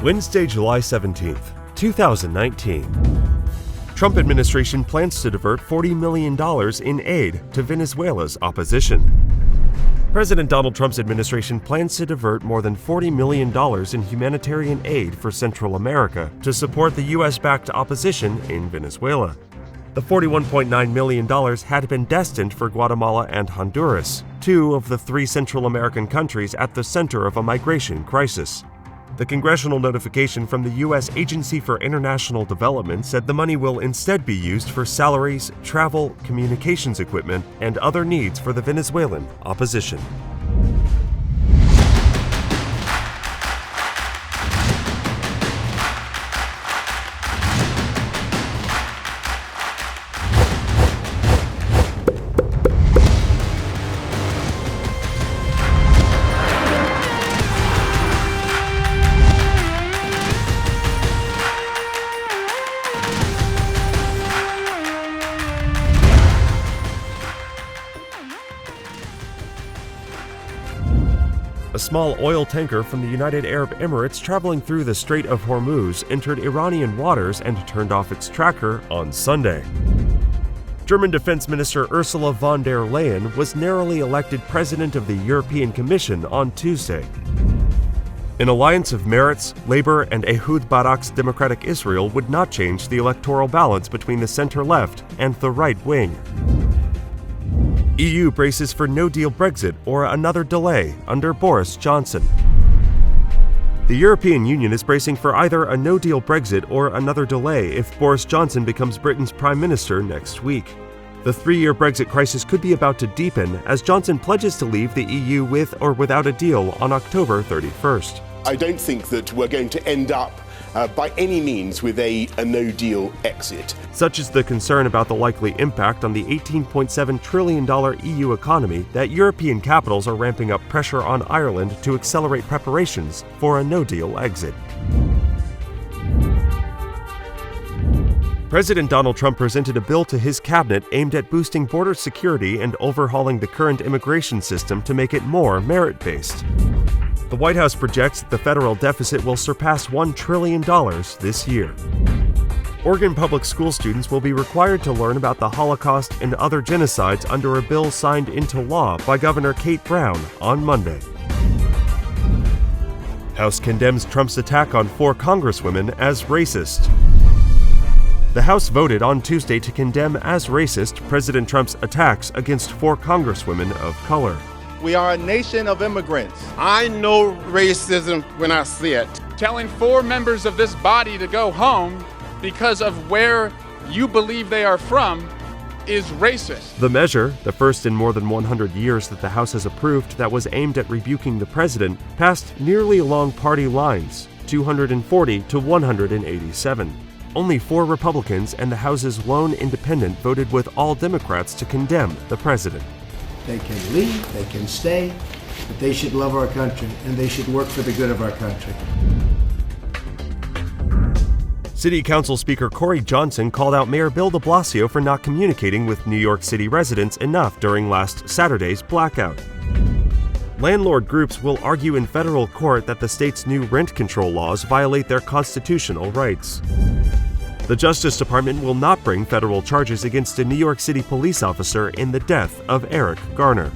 Wednesday, July 17th, 2019. Trump administration plans to divert $40 million in aid to Venezuela's opposition. President Donald Trump's administration plans to divert more than $40 million in humanitarian aid for Central America to support the U.S.-backed opposition in Venezuela. The $41.9 million had been destined for Guatemala and Honduras, two of the three Central American countries at the center of a migration crisis. The congressional notification from the U.S. Agency for International Development said the money will instead be used for salaries, travel, communications equipment, and other needs for the Venezuelan opposition. A small oil tanker from the United Arab Emirates traveling through the Strait of Hormuz entered Iranian waters and turned off its tracker on Sunday. German Defense Minister Ursula von der Leyen was narrowly elected President of the European Commission on Tuesday. An alliance of Meretz, Labour, and Ehud Barak's Democratic Israel would not change the electoral balance between the center-left and the right wing. EU braces for no-deal Brexit or another delay under Boris Johnson. The European Union is bracing for either a no-deal Brexit or another delay if Boris Johnson becomes Britain's Prime Minister next week. The three-year Brexit crisis could be about to deepen as Johnson pledges to leave the EU with or without a deal on October 31st. I don't think that we're going to end up by any means with a no-deal exit. Such is the concern about the likely impact on the $18.7 trillion EU economy that European capitals are ramping up pressure on Ireland to accelerate preparations for a no-deal exit. President Donald Trump presented a bill to his cabinet aimed at boosting border security and overhauling the current immigration system to make it more merit-based. The White House projects that the federal deficit will surpass $1 trillion this year. Oregon public school students will be required to learn about the Holocaust and other genocides under a bill signed into law by Governor Kate Brown on Monday. House condemns Trump's attack on 4 congresswomen as racist. The House voted on Tuesday to condemn as racist President Trump's attacks against 4 congresswomen of color. We are a nation of immigrants. I know racism when I see it. Telling 4 members of this body to go home because of where you believe they are from is racist. The measure, the first in more than 100 years that the House has approved that was aimed at rebuking the president, passed nearly along party lines, 240 to 187. Only 4 Republicans and the House's lone independent voted with all Democrats to condemn the president. They can leave, they can stay, but they should love our country and they should work for the good of our country. City Council Speaker Corey Johnson called out Mayor Bill de Blasio for not communicating with New York City residents enough during last Saturday's blackout. Landlord groups will argue in federal court that the state's new rent control laws violate their constitutional rights. The Justice Department will not bring federal charges against a New York City police officer in the death of Eric Garner.